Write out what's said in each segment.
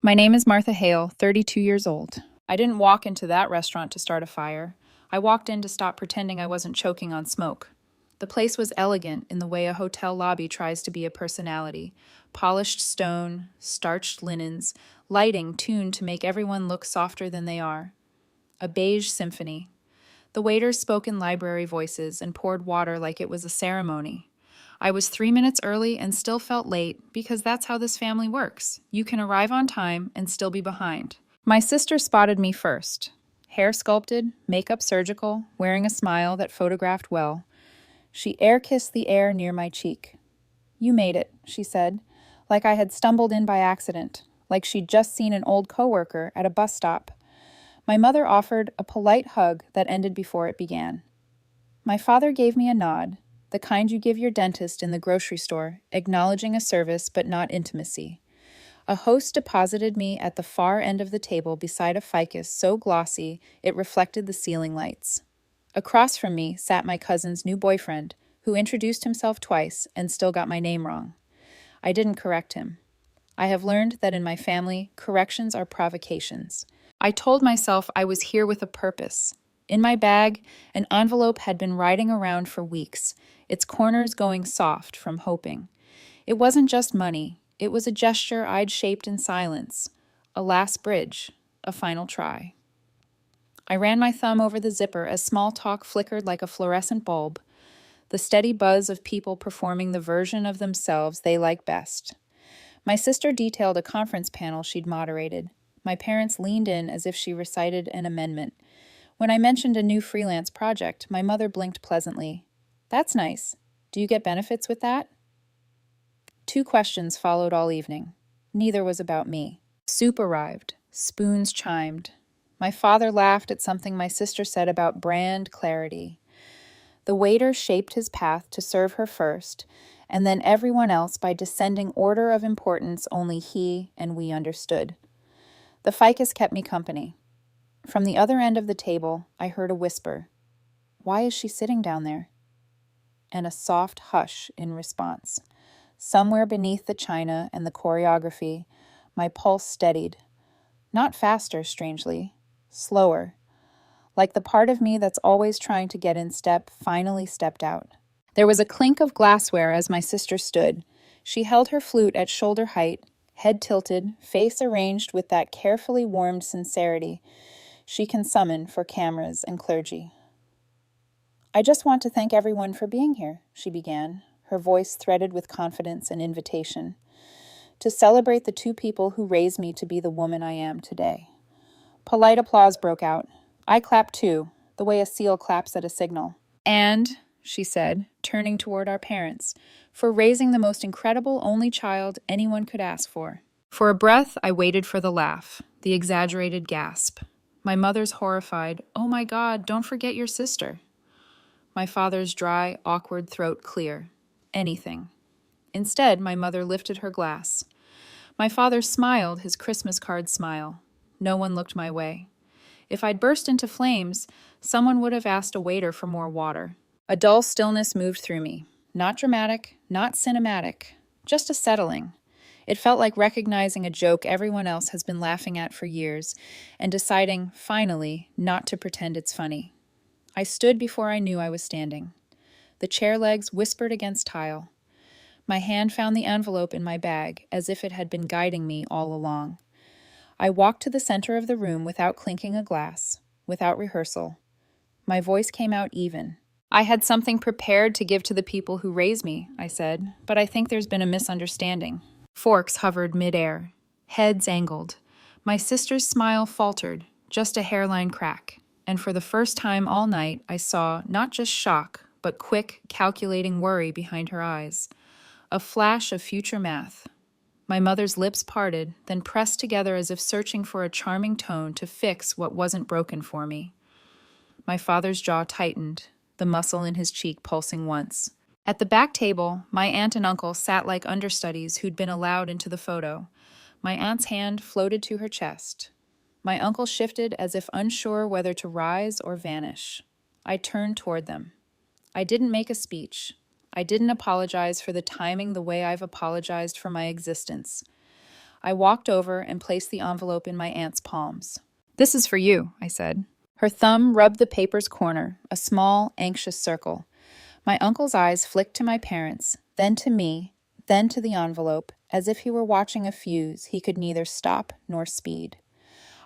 My name is Martha Hale, 32 years old. I didn't walk into that restaurant to start a fire. I walked in to stop pretending I wasn't choking on smoke. The place was elegant in the way a hotel lobby tries to be a personality. Polished stone, starched linens, lighting tuned to make everyone look softer than they are. A beige symphony. The waiters spoke in library voices and poured water like it was a ceremony. I was 3 minutes early and still felt late because that's how this family works. You can arrive on time and still be behind. My sister spotted me first. Hair sculpted, makeup surgical, wearing a smile that photographed well. She air-kissed the air near my cheek. "You made it," she said, like I had stumbled in by accident, like she'd just seen an old coworker at a bus stop. My mother offered a polite hug that ended before it began. My father gave me a nod, the kind you give your dentist in the grocery store, acknowledging a service but not intimacy. A host deposited me at the far end of the table beside a ficus so glossy it reflected the ceiling lights. Across from me sat my cousin's new boyfriend, who introduced himself twice and still got my name wrong. I didn't correct him. I have learned that in my family, corrections are provocations. I told myself I was here with a purpose. In my bag, an envelope had been riding around for weeks, its corners going soft from hoping. It wasn't just money. It was a gesture I'd shaped in silence. A last bridge. A final try. I ran my thumb over the zipper as small talk flickered like a fluorescent bulb, the steady buzz of people performing the version of themselves they like best. My sister detailed a conference panel she'd moderated. My parents leaned in as if she recited an amendment. When I mentioned a new freelance project, my mother blinked pleasantly. "That's nice. Do you get benefits with that?" 2 questions followed all evening. Neither was about me. Soup arrived. Spoons chimed. My father laughed at something my sister said about brand clarity. The waiter shaped his path to serve her first, and then everyone else by descending order of importance only he and we understood. The ficus kept me company. From the other end of the table, I heard a whisper. "Why is she sitting down there?" And a soft hush in response. Somewhere beneath the china and the choreography, my pulse steadied. Not faster, strangely. Slower. Like the part of me that's always trying to get in step finally stepped out. There was a clink of glassware as my sister stood. She held her flute at shoulder height, head tilted, face arranged with that carefully warmed sincerity she can summon for cameras and clergy. "I just want to thank everyone for being here," she began, her voice threaded with confidence and invitation, "to celebrate the 2 people who raised me to be the woman I am today." Polite applause broke out. I clapped too, the way a seal claps at a signal. "And," she said, turning toward our parents, "for raising the most incredible only child anyone could ask for." For a breath, I waited for the laugh, the exaggerated gasp. My mother's horrified, "Oh my God, don't forget your sister." My father's dry, awkward throat clear. Anything. Instead, my mother lifted her glass. My father smiled his Christmas card smile. No one looked my way. If I'd burst into flames, someone would have asked a waiter for more water. A dull stillness moved through me. Not dramatic, not cinematic, just a settling. It felt like recognizing a joke everyone else has been laughing at for years and deciding, finally, not to pretend it's funny. I stood before I knew I was standing. The chair legs whispered against tile. My hand found the envelope in my bag as if it had been guiding me all along. I walked to the center of the room without clinking a glass, without rehearsal. My voice came out even. "I had something prepared to give to the people who raised me," I said, "but I think there's been a misunderstanding." Forks hovered midair, heads angled. My sister's smile faltered, just a hairline crack, and for the first time all night I saw not just shock, but quick, calculating worry behind her eyes. A flash of future math. My mother's lips parted, then pressed together as if searching for a charming tone to fix what wasn't broken for me. My father's jaw tightened, the muscle in his cheek pulsing once. At the back table, my aunt and uncle sat like understudies who'd been allowed into the photo. My aunt's hand floated to her chest. My uncle shifted as if unsure whether to rise or vanish. I turned toward them. I didn't make a speech. I didn't apologize for the timing the way I've apologized for my existence. I walked over and placed the envelope in my aunt's palms. "This is for you," I said. Her thumb rubbed the paper's corner, a small, anxious circle. My uncle's eyes flicked to my parents, then to me, then to the envelope, as if he were watching a fuse he could neither stop nor speed.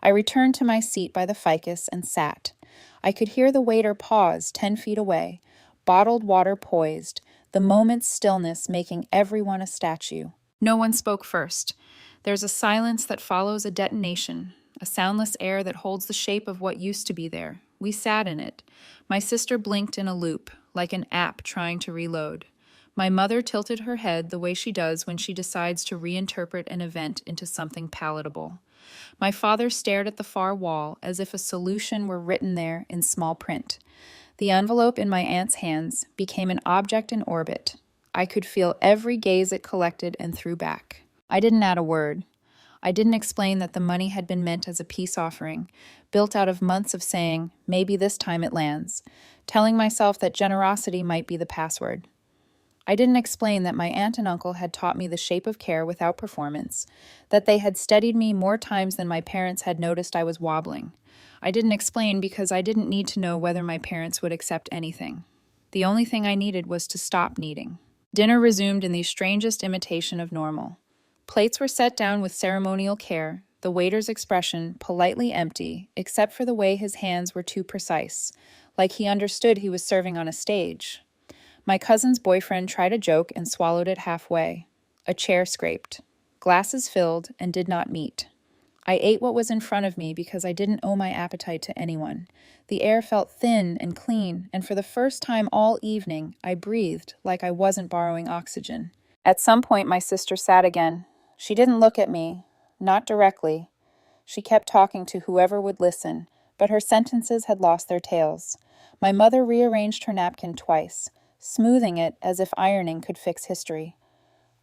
I returned to my seat by the ficus and sat. I could hear the waiter pause 10 feet away, bottled water poised, the moment's stillness making everyone a statue. No one spoke first. There's a silence that follows a detonation, a soundless air that holds the shape of what used to be there. We sat in it. My sister blinked in a loop, like an app trying to reload. My mother tilted her head the way she does when she decides to reinterpret an event into something palatable. My father stared at the far wall as if a solution were written there in small print. The envelope in my aunt's hands became an object in orbit. I could feel every gaze it collected and threw back. I didn't add a word. I didn't explain that the money had been meant as a peace offering, built out of months of saying, maybe this time it lands, telling myself that generosity might be the password. I didn't explain that my aunt and uncle had taught me the shape of care without performance, that they had steadied me more times than my parents had noticed I was wobbling. I didn't explain because I didn't need to know whether my parents would accept anything. The only thing I needed was to stop needing. Dinner resumed in the strangest imitation of normal. Plates were set down with ceremonial care, the waiter's expression politely empty, except for the way his hands were too precise, like he understood he was serving on a stage. My cousin's boyfriend tried a joke and swallowed it halfway. A chair scraped. Glasses filled and did not meet. I ate what was in front of me because I didn't owe my appetite to anyone. The air felt thin and clean, and for the first time all evening, I breathed like I wasn't borrowing oxygen. At some point, my sister sat again. She didn't look at me, not directly. She kept talking to whoever would listen, but her sentences had lost their tails. My mother rearranged her napkin twice, smoothing it as if ironing could fix history.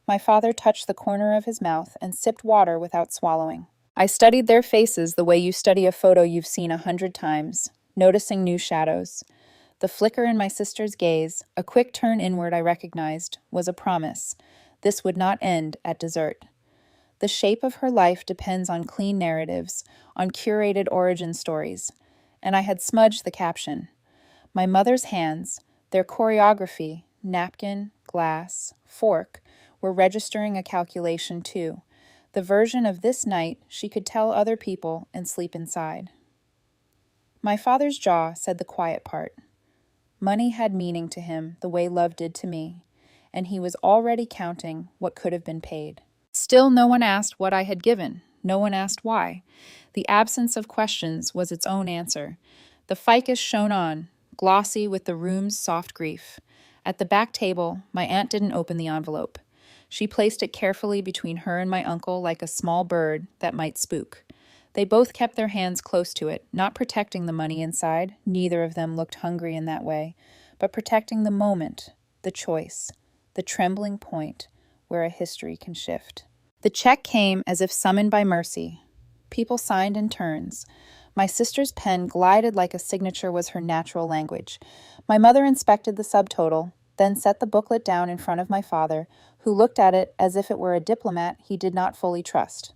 My father touched the corner of his mouth and sipped water without swallowing. I studied their faces the way you study a photo you've seen 100 times, noticing new shadows. The flicker in my sister's gaze, a quick turn inward I recognized, was a promise. This would not end at dessert. The shape of her life depends on clean narratives, on curated origin stories. And I had smudged the caption. My mother's hands, their choreography, napkin, glass, fork, were registering a calculation too. The version of this night she could tell other people and sleep inside. My father's jaw said the quiet part. Money had meaning to him the way love did to me, and he was already counting what could have been paid. Still, no one asked what I had given. No one asked why. The absence of questions was its own answer. The ficus shone on, glossy with the room's soft grief. At the back table, my aunt didn't open the envelope. She placed it carefully between her and my uncle like a small bird that might spook. They both kept their hands close to it, not protecting the money inside. Neither of them looked hungry in that way, but protecting the moment, the choice, the trembling point where a history can shift. The check came as if summoned by mercy. People signed in turns. My sister's pen glided like a signature was her natural language. My mother inspected the subtotal, then set the booklet down in front of my father, who looked at it as if it were a diplomat he did not fully trust.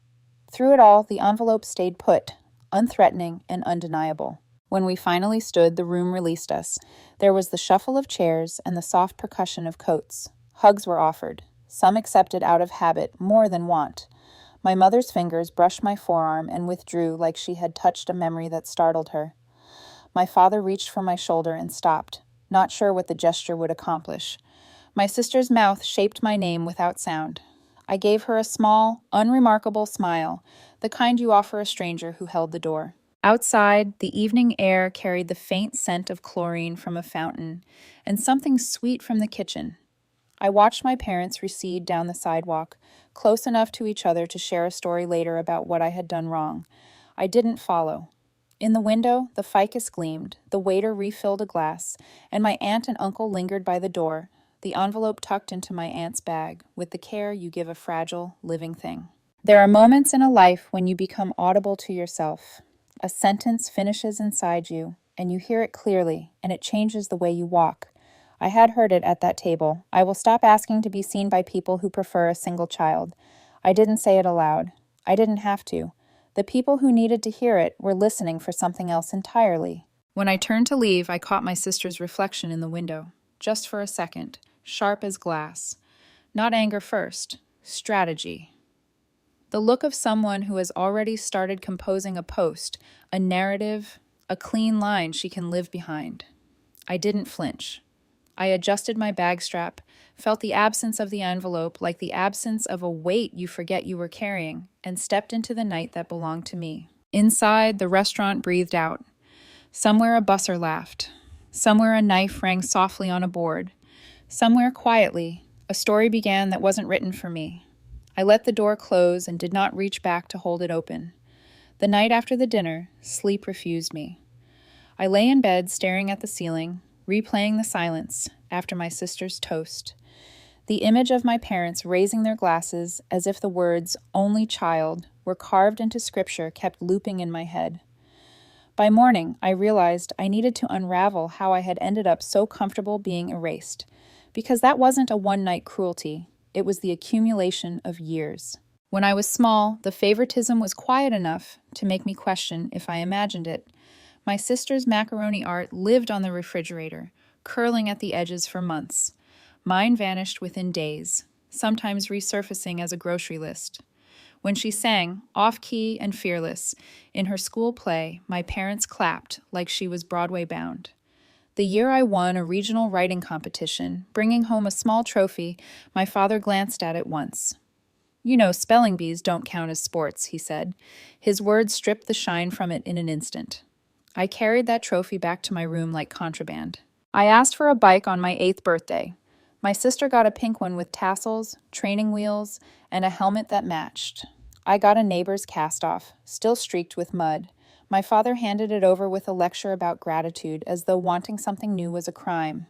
Through it all, the envelope stayed put, unthreatening and undeniable. When we finally stood, the room released us. There was the shuffle of chairs and the soft percussion of coats. Hugs were offered. Some accepted out of habit, more than want. My mother's fingers brushed my forearm and withdrew like she had touched a memory that startled her. My father reached for my shoulder and stopped, not sure what the gesture would accomplish. My sister's mouth shaped my name without sound. I gave her a small, unremarkable smile, the kind you offer a stranger who held the door. Outside, the evening air carried the faint scent of chlorine from a fountain and something sweet from the kitchen. I watched my parents recede down the sidewalk, close enough to each other to share a story later about what I had done wrong. I didn't follow. In the window, the ficus gleamed, the waiter refilled a glass, and my aunt and uncle lingered by the door, the envelope tucked into my aunt's bag, with the care you give a fragile, living thing. There are moments in a life when you become audible to yourself. A sentence finishes inside you, and you hear it clearly, and it changes the way you walk. I had heard it at that table. I will stop asking to be seen by people who prefer a single child. I didn't say it aloud. I didn't have to. The people who needed to hear it were listening for something else entirely. When I turned to leave, I caught my sister's reflection in the window, just for a second, sharp as glass. Not anger first, strategy. The look of someone who has already started composing a post, a narrative, a clean line she can live behind. I didn't flinch. I adjusted my bag strap, felt the absence of the envelope like the absence of a weight you forget you were carrying, and stepped into the night that belonged to me. Inside, the restaurant breathed out. Somewhere a busser laughed. Somewhere a knife rang softly on a board. Somewhere quietly, a story began that wasn't written for me. I let the door close and did not reach back to hold it open. The night after the dinner, sleep refused me. I lay in bed staring at the ceiling, replaying the silence after my sister's toast. The image of my parents raising their glasses as if the words, "only child," were carved into scripture kept looping in my head. By morning, I realized I needed to unravel how I had ended up so comfortable being erased, because that wasn't a one-night cruelty. It was the accumulation of years. When I was small, the favoritism was quiet enough to make me question if I imagined it. My sister's macaroni art lived on the refrigerator, curling at the edges for months. Mine vanished within days, sometimes resurfacing as a grocery list. When she sang, off-key and fearless, in her school play, my parents clapped like she was Broadway bound. The year I won a regional writing competition, bringing home a small trophy, my father glanced at it once. "You know, spelling bees don't count as sports," he said. His words stripped the shine from it in an instant. I carried that trophy back to my room like contraband. I asked for a bike on my 8th birthday. My sister got a pink one with tassels, training wheels, and a helmet that matched. I got a neighbor's cast-off, still streaked with mud. My father handed it over with a lecture about gratitude, as though wanting something new was a crime.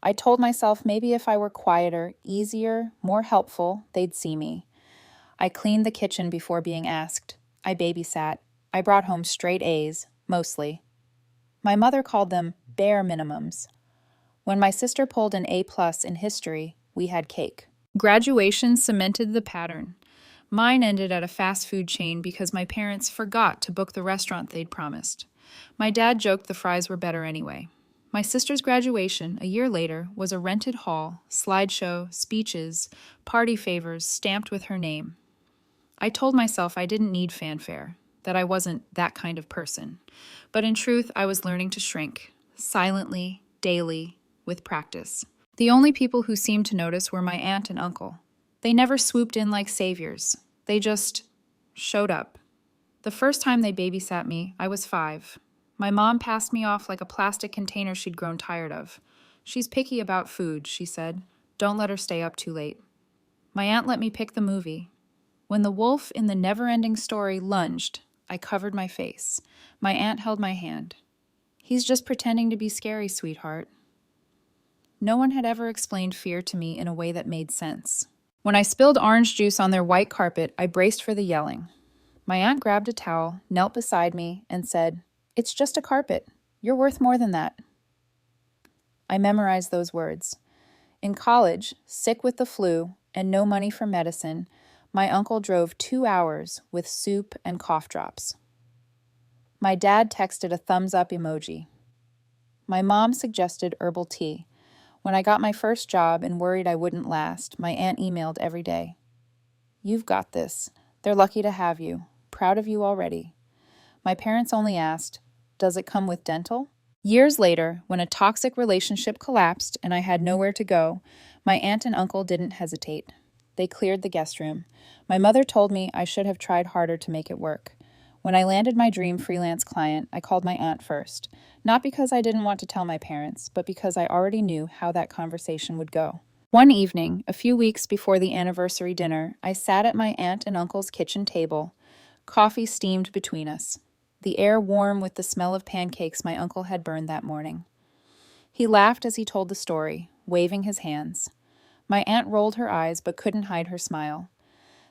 I told myself maybe if I were quieter, easier, more helpful, they'd see me. I cleaned the kitchen before being asked. I babysat. I brought home straight A's, mostly. My mother called them bare minimums. When my sister pulled an A+ in history, we had cake. Graduation cemented the pattern. Mine ended at a fast food chain because my parents forgot to book the restaurant they'd promised. My dad joked the fries were better anyway. My sister's graduation, a year later, was a rented hall, slideshow, speeches, party favors stamped with her name. I told myself I didn't need fanfare, that I wasn't that kind of person. But in truth, I was learning to shrink, silently, daily, with practice. The only people who seemed to notice were my aunt and uncle. They never swooped in like saviors. They just showed up. The first time they babysat me, I was 5. My mom passed me off like a plastic container she'd grown tired of. "She's picky about food," she said. "Don't let her stay up too late." My aunt let me pick the movie. When the wolf in the never-ending story lunged, I covered my face. My aunt held my hand. "He's just pretending to be scary, sweetheart." No one had ever explained fear to me in a way that made sense. When I spilled orange juice on their white carpet, I braced for the yelling. My aunt grabbed a towel, knelt beside me, and said, "It's just a carpet. You're worth more than that." I memorized those words. In college, sick with the flu and no money for medicine, my uncle drove 2 hours with soup and cough drops. My dad texted a thumbs-up emoji. My mom suggested herbal tea. When I got my first job and worried I wouldn't last, my aunt emailed every day. "You've got this. They're lucky to have you. Proud of you already." My parents only asked, "Does it come with dental?" Years later, when a toxic relationship collapsed and I had nowhere to go, my aunt and uncle didn't hesitate. They cleared the guest room. My mother told me I should have tried harder to make it work. When I landed my dream freelance client, I called my aunt first, not because I didn't want to tell my parents, but because I already knew how that conversation would go. One evening, a few weeks before the anniversary dinner, I sat at my aunt and uncle's kitchen table. Coffee steamed between us, the air warm with the smell of pancakes my uncle had burned that morning. He laughed as he told the story, waving his hands. My aunt rolled her eyes but couldn't hide her smile.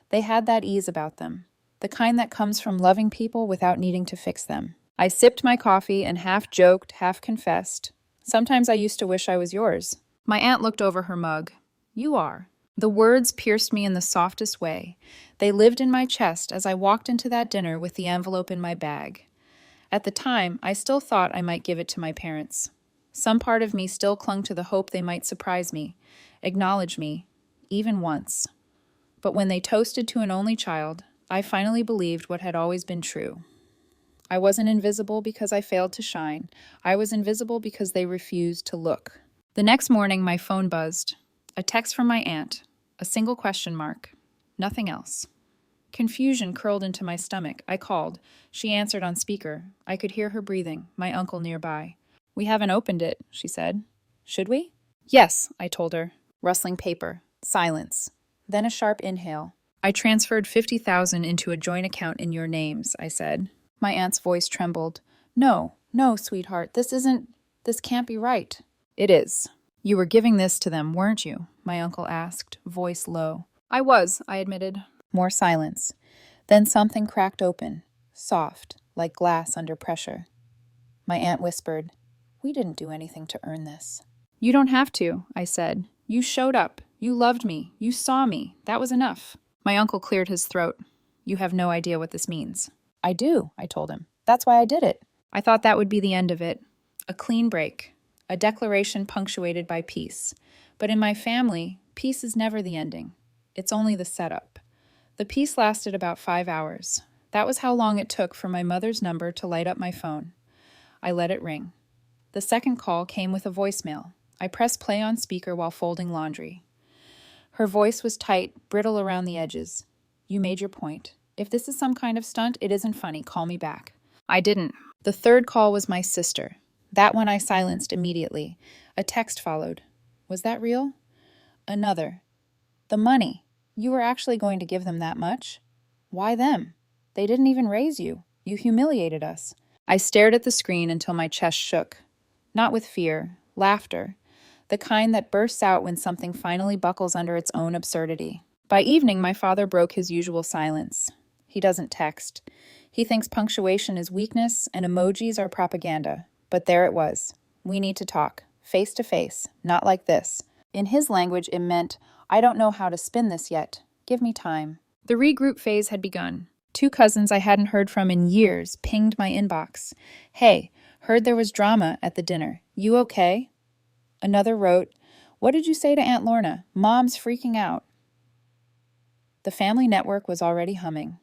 They had that ease about them, the kind that comes from loving people without needing to fix them. I sipped my coffee and half joked, half confessed. "Sometimes I used to wish I was yours." My aunt looked over her mug. "You are. The words pierced me in the softest way. They lived in my chest as I walked into that dinner with the envelope in my bag. At the time, I still thought I might give it to my parents. Some part of me still clung to the hope they might surprise me, acknowledge me, even once. But when they toasted to an only child, I finally believed what had always been true. I wasn't invisible because I failed to shine. I was invisible because they refused to look. The next morning, my phone buzzed. A text from my aunt. A single question mark. Nothing else. Confusion curled into my stomach. I called. She answered on speaker. I could hear her breathing, my uncle nearby. "We haven't opened it," she said. "Should we?" "Yes," I told her. Rustling paper. Silence. Then a sharp inhale. "I transferred 50,000 into a joint account in your names," I said. My aunt's voice trembled. No, sweetheart, this can't be right." "It is." "You were giving this to them, weren't you?" my uncle asked, voice low. "I was," I admitted. More silence. Then something cracked open, soft, like glass under pressure. My aunt whispered, "We didn't do anything to earn this." "You don't have to," I said. "You showed up. You loved me. You saw me. That was enough." My uncle cleared his throat. "You have no idea what this means." "I do," I told him. "That's why I did it." I thought that would be the end of it. A clean break. A declaration punctuated by peace. But in my family, peace is never the ending. It's only the setup. The peace lasted about 5 hours. That was how long it took for my mother's number to light up my phone. I let it ring. The second call came with a voicemail. I pressed play on speaker while folding laundry. Her voice was tight, brittle around the edges. "You made your point. If this is some kind of stunt, it isn't funny. Call me back." I didn't. The third call was my sister. That one I silenced immediately. A text followed. Was that real? Another. "The money. You were actually going to give them that much? Why them? They didn't even raise you. You humiliated us." I stared at the screen until my chest shook. Not with fear, laughter. The kind that bursts out when something finally buckles under its own absurdity. By evening, my father broke his usual silence. He doesn't text. He thinks punctuation is weakness and emojis are propaganda. But there it was. We need to talk. Face to face. Not like this. In his language, it meant, "I don't know how to spin this yet. Give me time." The regroup phase had begun. 2 cousins I hadn't heard from in years pinged my inbox. "Hey, heard there was drama at the dinner. You okay?" Another wrote, "What did you say to Aunt Lorna? Mom's freaking out." The family network was already humming.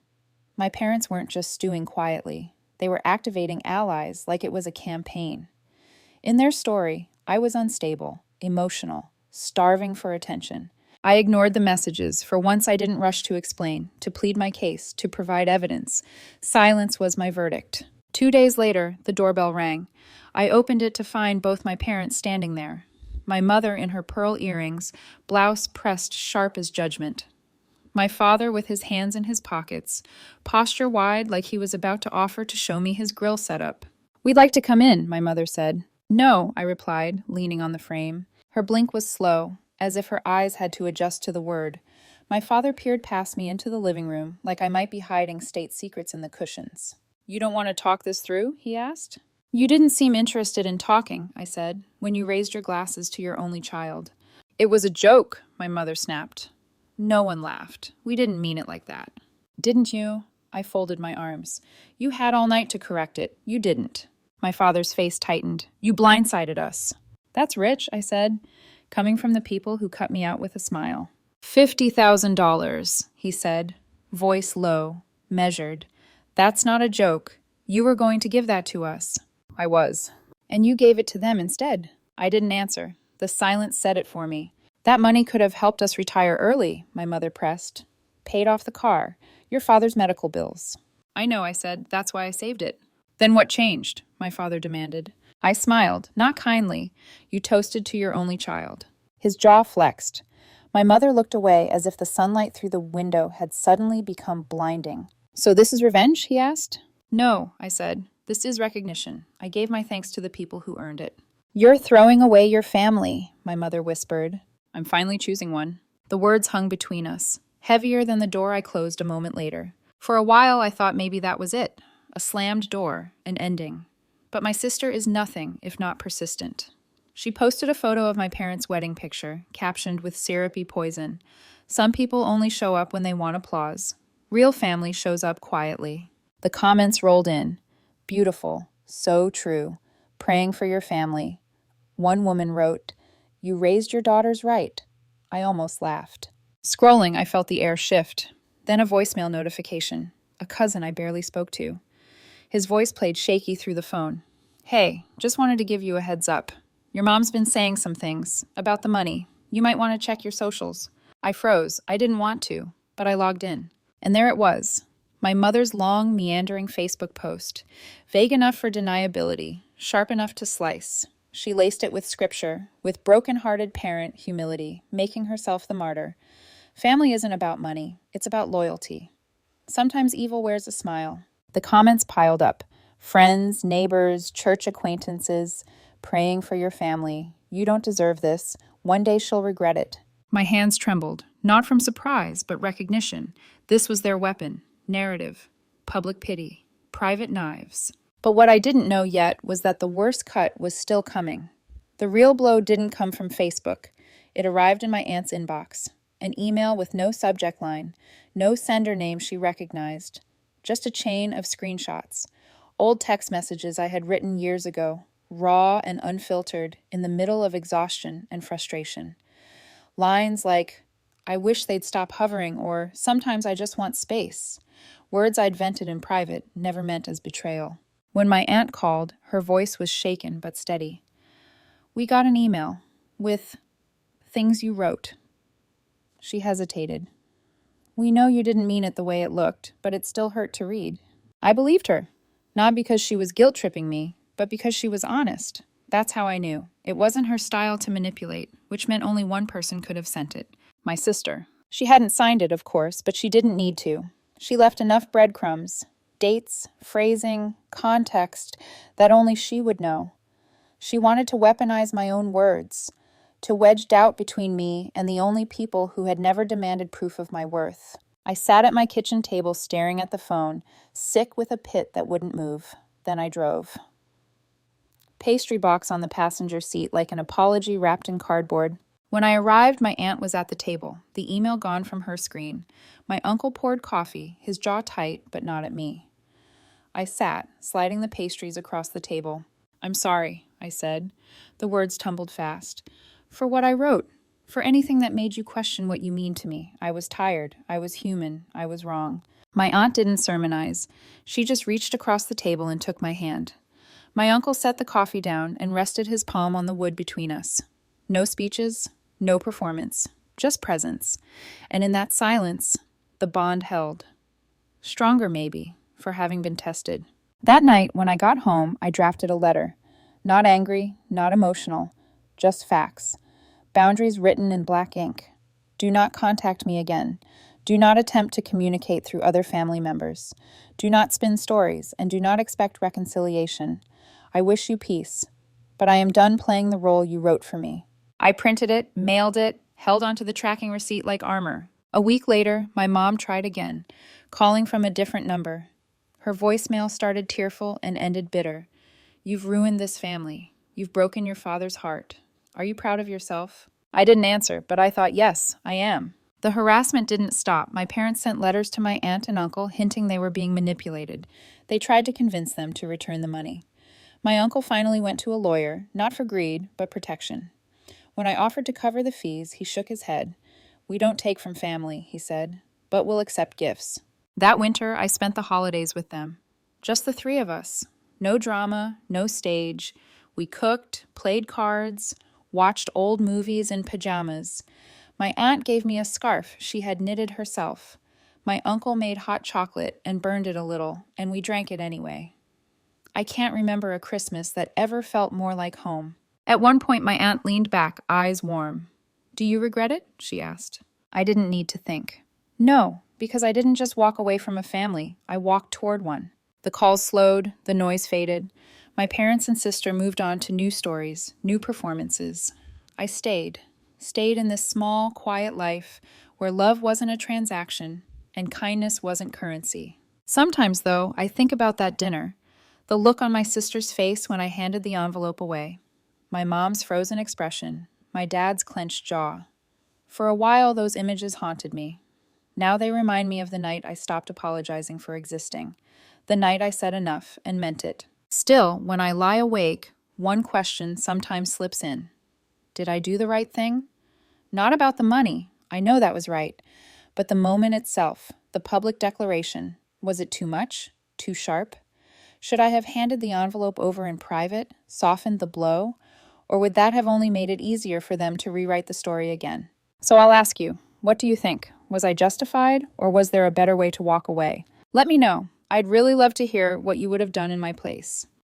My parents weren't just stewing quietly. They were activating allies like it was a campaign. In their story, I was unstable, emotional, starving for attention. I ignored the messages. For once, I didn't rush to explain, to plead my case, to provide evidence. Silence was my verdict. 2 days later, the doorbell rang. I opened it to find both my parents standing there. My mother in her pearl earrings, blouse pressed sharp as judgment. My father with his hands in his pockets, posture wide like he was about to offer to show me his grill setup. "We'd like to come in," my mother said. "No," I replied, leaning on the frame. Her blink was slow, as if her eyes had to adjust to the word. My father peered past me into the living room, like I might be hiding state secrets in the cushions. "You don't want to talk this through?" he asked. "You didn't seem interested in talking," I said, "when you raised your glasses to your only child." "It was a joke," my mother snapped. No one laughed. We didn't mean it like that. "Didn't you?" I folded my arms. "You had all night to correct it. You didn't." My father's face tightened. "You blindsided us." "That's rich," I said, coming from the people who cut me out with a smile. $50,000, he said, voice low, measured. "That's not a joke. You were going to give that to us." I was. "And you gave it to them instead." I didn't answer. The silence said it for me. "That money could have helped us retire early," my mother pressed. "Paid off the car, your father's medical bills." "I know," I said. "That's why I saved it." "Then what changed?" my father demanded. I smiled, not kindly. "You toasted to your only child." His jaw flexed. My mother looked away as if the sunlight through the window had suddenly become blinding. "So this is revenge?" he asked. "No," I said. "This is recognition. I gave my thanks to the people who earned it." "You're throwing away your family," my mother whispered. "I'm finally choosing one." The words hung between us, heavier than the door I closed a moment later. For a while, I thought maybe that was it. A slammed door, an ending. But my sister is nothing if not persistent. She posted a photo of my parents' wedding picture, captioned with syrupy poison. Some people only show up when they want applause. Real family shows up quietly. The comments rolled in. Beautiful. So true. Praying for your family. One woman wrote, "You raised your daughters right." I almost laughed. Scrolling, I felt the air shift. Then a voicemail notification. A cousin I barely spoke to. His voice played shaky through the phone. "Hey, just wanted to give you a heads up. Your mom's been saying some things about the money. You might want to check your socials." I froze. I didn't want to, but I logged in. And there it was. My mother's long, meandering Facebook post. Vague enough for deniability, sharp enough to slice. She laced it with scripture, with broken-hearted parent humility, making herself the martyr. Family isn't about money. It's about loyalty. Sometimes evil wears a smile. The comments piled up. Friends, neighbors, church acquaintances, praying for your family. You don't deserve this. One day she'll regret it. My hands trembled, not from surprise, but recognition. This was their weapon. Narrative. Public pity. Private knives. But what I didn't know yet was that the worst cut was still coming. The real blow didn't come from Facebook. It arrived in my aunt's inbox. An email with no subject line, no sender name she recognized. Just a chain of screenshots. Old text messages I had written years ago, raw and unfiltered, in the middle of exhaustion and frustration. Lines like, "I wish they'd stop hovering," or "Sometimes I just want space." Words I'd vented in private, never meant as betrayal. When my aunt called, her voice was shaken but steady. "We got an email with things you wrote." She hesitated. "We know you didn't mean it the way it looked, but it still hurt to read." I believed her, not because she was guilt-tripping me, but because she was honest. That's how I knew. It wasn't her style to manipulate, which meant only one person could have sent it. My sister. She hadn't signed it, of course, but she didn't need to. She left enough breadcrumbs, dates, phrasing, context, that only she would know. She wanted to weaponize my own words, to wedge doubt between me and the only people who had never demanded proof of my worth. I sat at my kitchen table staring at the phone, sick with a pit that wouldn't move. Then I drove. Pastry box on the passenger seat like an apology wrapped in cardboard. When I arrived, my aunt was at the table, the email gone from her screen. My uncle poured coffee, his jaw tight, but not at me. I sat, sliding the pastries across the table. "I'm sorry," I said. The words tumbled fast. "For what I wrote. For anything that made you question what you mean to me. I was tired. I was human. I was wrong." My aunt didn't sermonize. She just reached across the table and took my hand. My uncle set the coffee down and rested his palm on the wood between us. No speeches, no performance, just presence. And in that silence, the bond held. Stronger, maybe, for having been tested. That night, when I got home, I drafted a letter. Not angry, not emotional, just facts. Boundaries written in black ink. Do not contact me again. Do not attempt to communicate through other family members. Do not spin stories, and do not expect reconciliation. I wish you peace, but I am done playing the role you wrote for me. I printed it, mailed it, held onto the tracking receipt like armor. A week later, my mom tried again, calling from a different number. Her voicemail started tearful and ended bitter. "You've ruined this family. You've broken your father's heart. Are you proud of yourself?" I didn't answer, but I thought, yes, I am. The harassment didn't stop. My parents sent letters to my aunt and uncle hinting they were being manipulated. They tried to convince them to return the money. My uncle finally went to a lawyer, not for greed, but protection. When I offered to cover the fees, he shook his head. "We don't take from family," he said, "but we'll accept gifts." That winter, I spent the holidays with them. Just the three of us. No drama, no stage. We cooked, played cards, watched old movies in pajamas. My aunt gave me a scarf she had knitted herself. My uncle made hot chocolate and burned it a little, and we drank it anyway. I can't remember a Christmas that ever felt more like home. At one point, my aunt leaned back, eyes warm. "Do you regret it?" she asked. I didn't need to think. No, because I didn't just walk away from a family. I walked toward one. The calls slowed, the noise faded. My parents and sister moved on to new stories, new performances. I stayed in this small, quiet life where love wasn't a transaction and kindness wasn't currency. Sometimes, though, I think about that dinner. The look on my sister's face when I handed the envelope away. My mom's frozen expression, my dad's clenched jaw. For a while, those images haunted me. Now they remind me of the night I stopped apologizing for existing, the night I said enough and meant it. Still, when I lie awake, one question sometimes slips in. Did I do the right thing? Not about the money, I know that was right, but the moment itself, the public declaration. Was it too much? Too sharp? Should I have handed the envelope over in private, softened the blow, or would that have only made it easier for them to rewrite the story again? So I'll ask you, what do you think? Was I justified, or was there a better way to walk away? Let me know. I'd really love to hear what you would have done in my place.